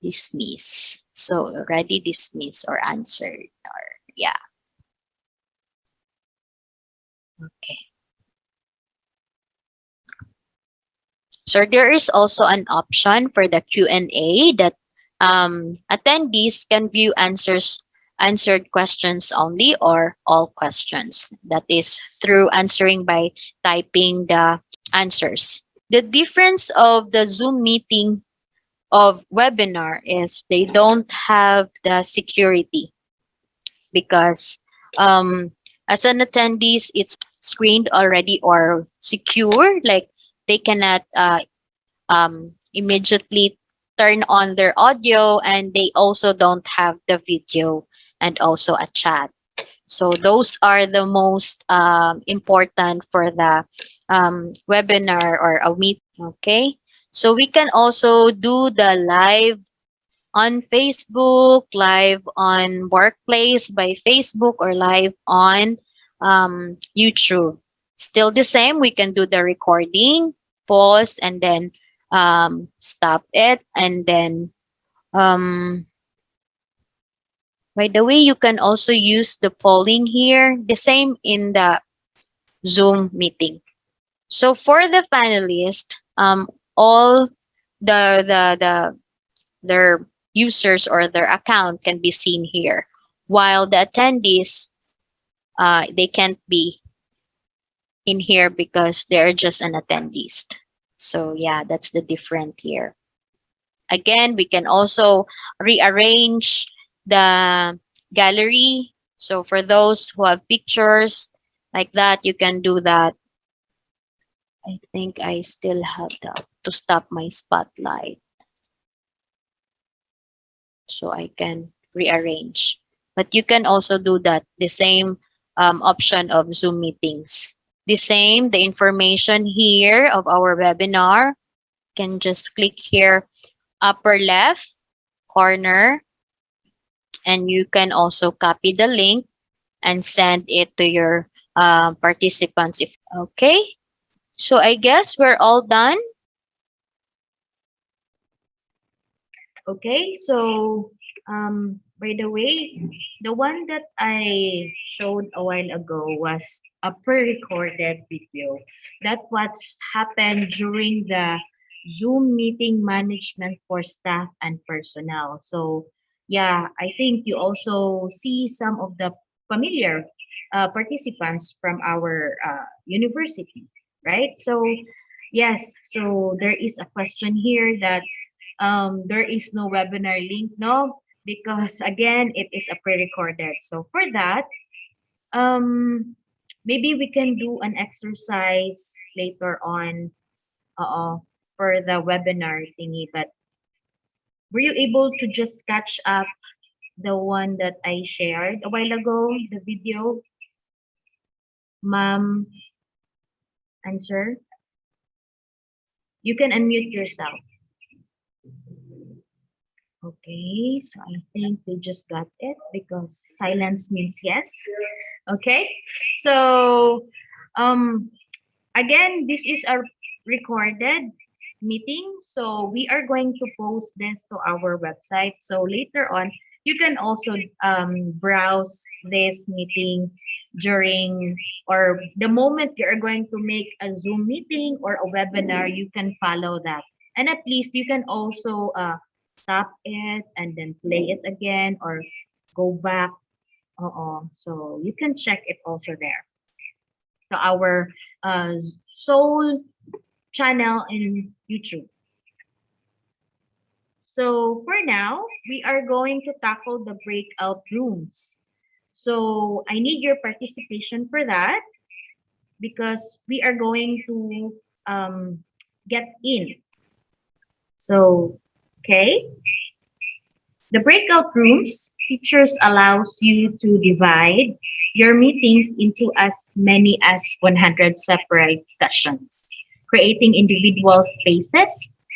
dismiss. So already dismissed or answered, or yeah. Okay. So there is also an option for the Q&A that attendees can view answered questions only or all questions. That is through answering by typing the answers. The difference of the Zoom meeting of webinar is they don't have the security because um, as an attendees it's screened already or secure, like they cannot immediately turn on their audio, and they also don't have the video and also a chat. So those are the most important for the webinar or a meet. Okay, so we can also do the live on Facebook, live on Workplace by Facebook, or live on YouTube. Still the same, we can do the recording, pause, and then stop it. And then, um, by the way, you can also use the polling here, the same in the Zoom meeting. So for the finalists, all the their users or their account can be seen here, while the attendees they can't be in here because they're just an attendees. So yeah, that's the difference here. Again, we can also rearrange the gallery. So for those who have pictures like that, you can do that. I think I still have to stop my spotlight so I can rearrange. But you can also do that, the same option of Zoom meetings. The same, the information here of our webinar, can just click here, upper left corner, and you can also copy the link and send it to your participants. Okay, so I guess we're all done. Okay, so by the way, the one that I showed a while ago was a pre-recorded video. That what's happened during the Zoom meeting management for staff and personnel. So yeah, I think you also see some of the familiar participants from our university, right? So yes, so there is a question here that there is no webinar link, no, because again it is a pre-recorded. So for that, maybe we can do an exercise later on, uh, for the webinar thingy. But were you able to just catch up the one that I shared a while ago, the video, ma'am? Answer. You can unmute yourself. Okay, so I think they just got it because silence means yes. Okay, so um, again, this is a recorded meeting, so we are going to post this to our website. So later on, you can also browse this meeting during or the moment you are going to make a Zoom meeting or a webinar, you can follow that. And at least you can also stop it and then play it again or go back. So you can check it also there. So our Soul channel in YouTube. So for now, we are going to tackle the breakout rooms. So I need your participation for that because we are going to get in. So, okay. The breakout rooms features allows you to divide your meetings into as many as 100 separate sessions, creating individual spaces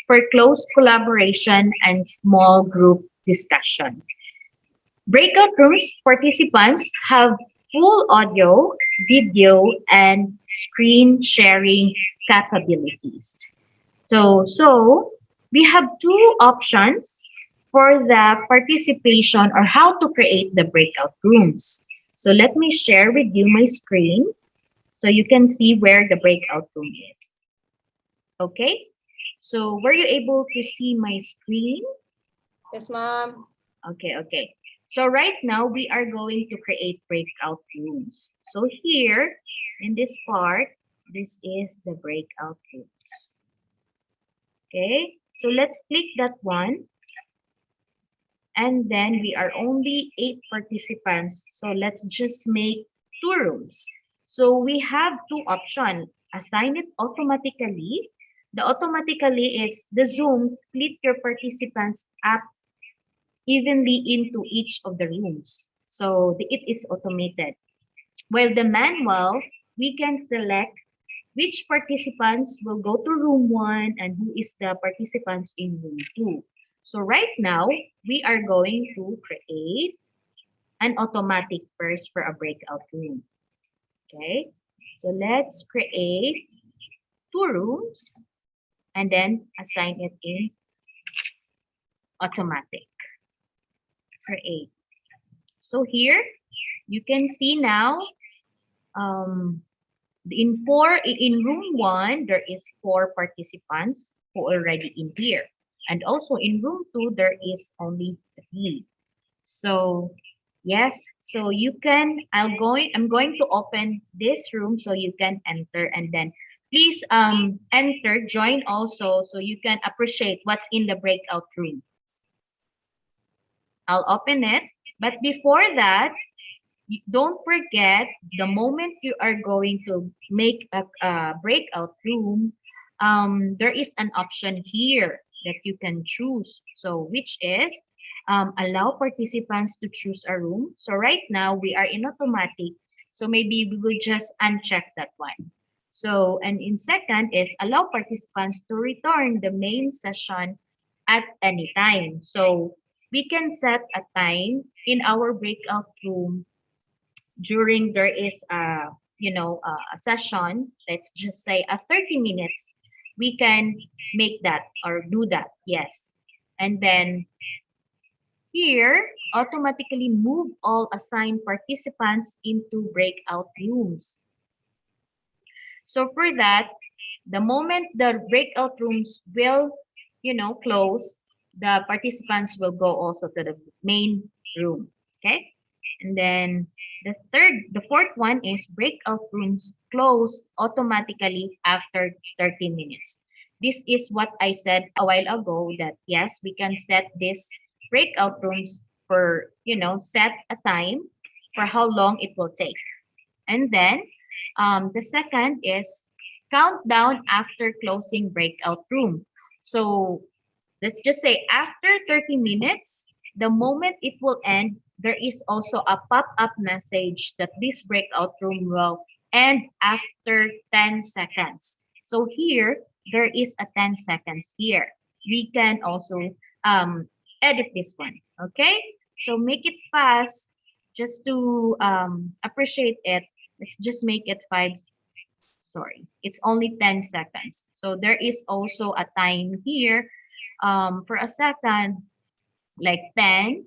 for close collaboration and small group discussion. Breakout rooms participants have full audio, video, and screen sharing capabilities. So we have two options for the participation or how to create the breakout rooms. So let me share with you my screen so you can see where the breakout room is. Okay? So were you able to see my screen? Yes, ma'am. Okay, okay. So right now we are going to create breakout rooms. So here in this part, this is the breakout rooms. Okay, so let's click that one. And then we are only 8 participants. So let's just make 2 rooms. So we have 2 options. Assign it automatically. The automatically is the Zoom split your participants up evenly into each of the rooms. So it is automated. While the manual, we can select which participants will go to room 1 and who is the participants in room 2. So right now, we are going to create an automatic first for a breakout room. Okay, so let's create 2 rooms and then assign it in automatic. Create. So here, you can see now, in room 1, there is 4 participants who are already in here. And also in room 2, there is only 3. So yes, so you can, I'm going to open this room so you can enter, and then please enter, join also so you can appreciate what's in the breakout room. I'll open it, but before that, don't forget the moment you are going to make a breakout room, there is an option here that you can choose. So which is allow participants to choose a room. So right now we are in automatic. So maybe we will just uncheck that one. So, and in second is allow participants to return the main session at any time. So we can set a time in our breakout room during there is a session. Let's just say a 30 minutes. We can make that or do that. Yes. And then here, automatically move all assigned participants into breakout rooms. So for that, the moment the breakout rooms will, close, the participants will go also to the main room. Okay. And then the fourth one is breakout rooms close automatically after 30 minutes. This is what I said a while ago that yes, we can set this breakout rooms for, set a time for how long it will take. And then the second is countdown after closing breakout room. So let's just say after 30 minutes, the moment it will end, there is also a pop-up message that this breakout room will end after 10 seconds. So here, there is a 10 seconds here. We can also edit this one, okay? So make it fast just to appreciate it. Let's just make it 5. Sorry, it's only 10 seconds. So there is also a time here for a second, like 10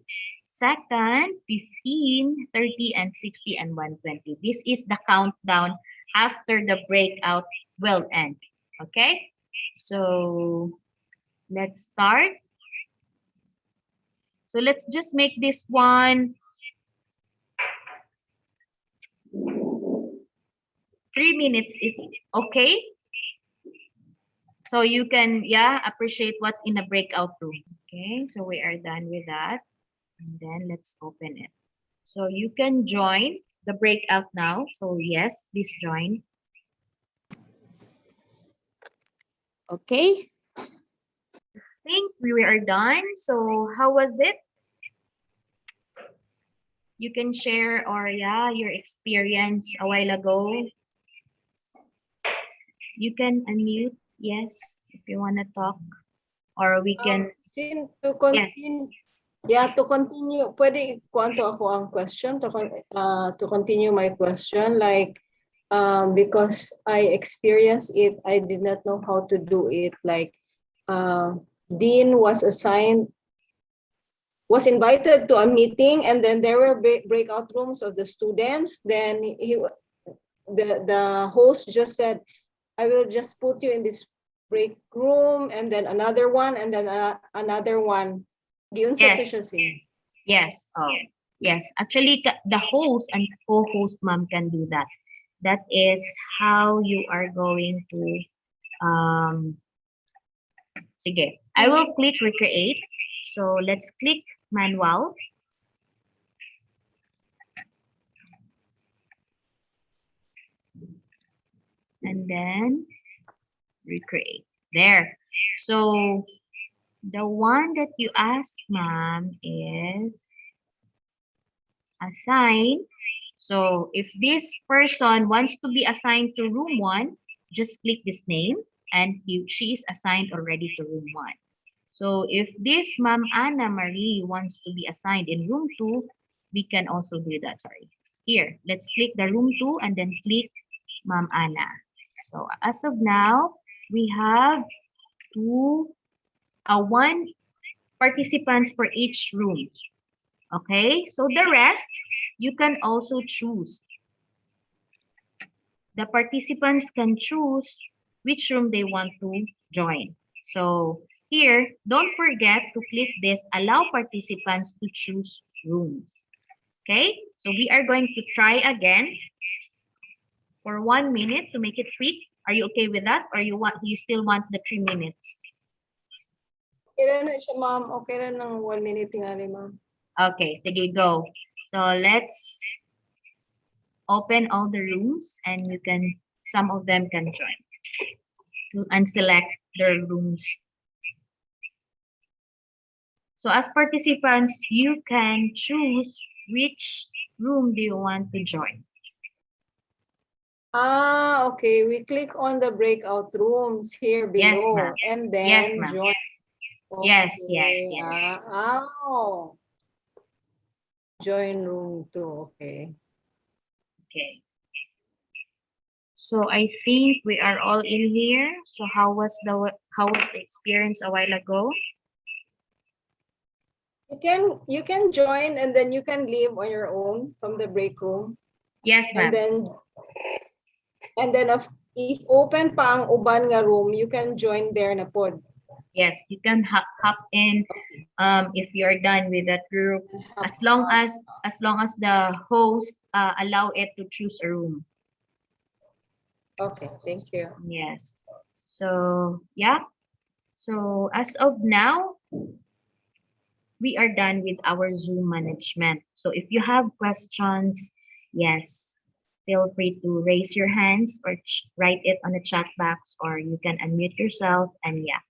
second, 15, 30, and 60, and 120. This is the countdown after the breakout will end. Okay, so let's start. So let's just make this one 3 minutes is okay. So you can, appreciate what's in a breakout room. Okay, so we are done with that. And then let's open it. So you can join the breakout now. So yes, please join. Okay. I think we are done. So how was it? You can share or your experience a while ago. You can unmute, yes, if you want to talk. Or we can, To continue, to continue, pwede kuanto ako ang question to continue my question, like because I experienced it, I did not know how to do it. Like Dean was invited to a meeting, and then there were breakout rooms of the students. Then the host just said, I will just put you in this break room, and then another one, and then another one. Giunsa to Yes. siya say. Yes. Oh, yes. Actually, the host and co-host, ma'am, can do that. That is how you are going to, sige. I will click recreate. So let's click manual. And then recreate. There. So the one that you asked, ma'am, is assign. So if this person wants to be assigned to room 1, just click this name and she is assigned already to room 1. So if this Ma'am Anna Marie wants to be assigned in room 2, we can also do that. Sorry. Here, let's click the room 2 and then click Ma'am Anna. So as of now, we have one participants for each room. Okay, so the rest, you can also choose. The participants can choose which room they want to join. So here, don't forget to click this allow participants to choose rooms. Okay, so we are going to try again for 1 minute to make it quick. Are you okay with that, or you still want the 3 minutes? Okay na siya, ma'am. Okay na ng 1 minute tingali, ma'am. Okay, sige, go. So let's open all the rooms and some of them can join and select their rooms. So as participants, you can choose which room do you want to join. Okay. We click on the breakout rooms here Yes, below. ma'am. And then Yes, ma'am. join. Yes, Okay. yes. Join room 2. Okay. Okay. So I think we are all in here. So how was the experience a while ago? You can join and then you can leave on your own from the break room. Yes, ma'am. And then if open pa ang uban nga room, you can join there na pod. Yes, you can hop in if you're done with that group, as long as the host allow it to choose a room. Okay, thank you. Yes. So yeah. So as of now, we are done with our Zoom management. So if you have questions, yes, feel free to raise your hands or write it on the chat box, or you can unmute yourself and yeah.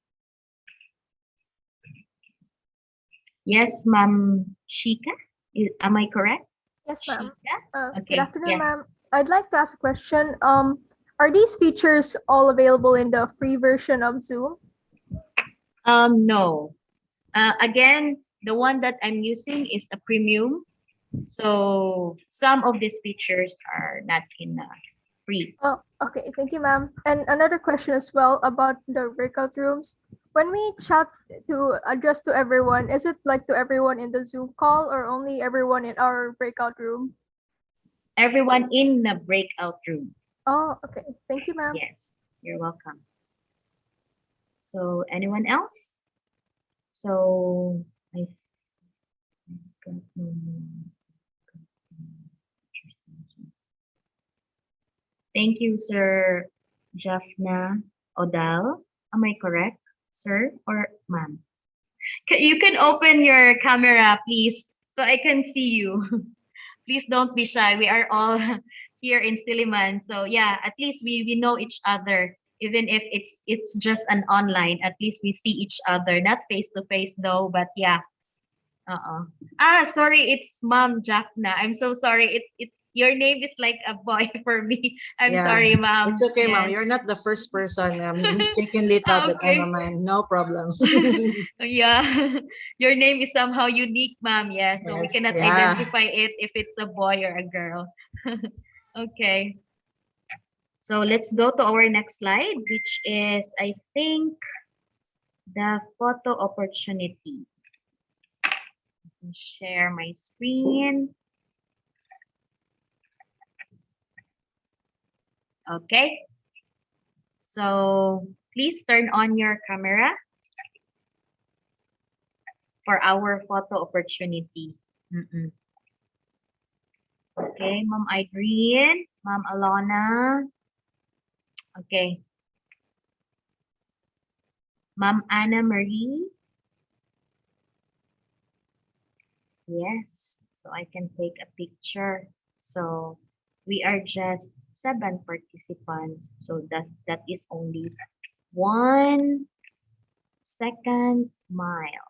Yes, Ma'am Shika, am I correct? Yes, ma'am. Okay, Good afternoon, yes. ma'am. I'd like to ask a question. Are these features all available in the free version of Zoom? No. Again, the one that I'm using is a premium. So some of these features are not in free. Oh, okay. Thank you, ma'am. And another question as well about the breakout rooms. When we chat to address to everyone, is it like to everyone in the Zoom call or only everyone in our breakout room? Everyone in the breakout room. Oh, okay. Thank you, ma'am. Yes, you're welcome. So anyone else? So I thank you, Sir Jaffna Odal. Am I correct, sir or ma'am? You can open your camera, please, so I can see you. Please don't be shy. We are all here in Silliman. So yeah, at least we know each other. Even if it's just an online, at least we see each other. Not face to face though, but yeah. Sorry, it's Mom Jaffna. I'm so sorry. It's your name is like a boy for me. I'm Yeah, sorry, Mom. it's okay, Mom. Yes. You're not the first person mistakenly thought that I'm a man. No problem. Yeah, your name is somehow unique, Ma'am. Yeah, so we Yes, cannot yeah. identify it if it's a boy or a girl. Okay. So let's go to our next slide, which is, I think, the photo opportunity. Share my screen. Okay. So please turn on your camera for our photo opportunity. Okay, Ma'am Irene, Ma'am Alana. Okay. Ma'am Anna Marie. Yes, so I can take a picture. So we are just 7 participants. So that is only 1 second smile.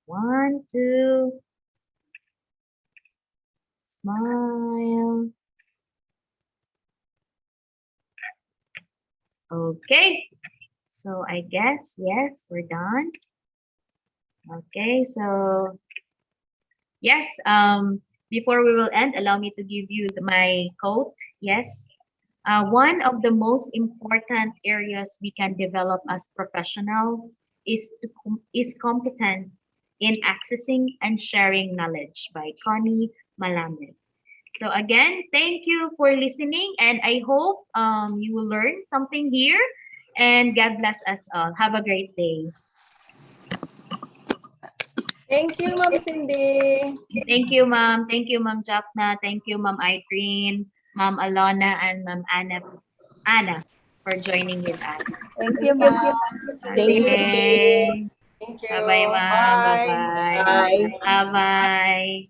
1, 2, smile. Okay, so I guess, yes, we're done. Okay, so yes, before we will end, allow me to give you my quote. Yes, one of the most important areas we can develop as professionals is competence in accessing and sharing knowledge by Connie Malamed. So again, thank you for listening, and I hope you will learn something here. And God bless us all. Have a great day. Thank you, Ma'am Cindy. Thank you, Ma'am. Thank you, Ma'am Japhna. Thank you, Ma'am Irene, Ma'am Alona, and Ma'am Anna for joining with us. Thank you, ma'am. Thank you, Cindy. Okay. Thank you. Bye-bye, ma'am. Bye. Bye-bye. Bye. Bye-bye.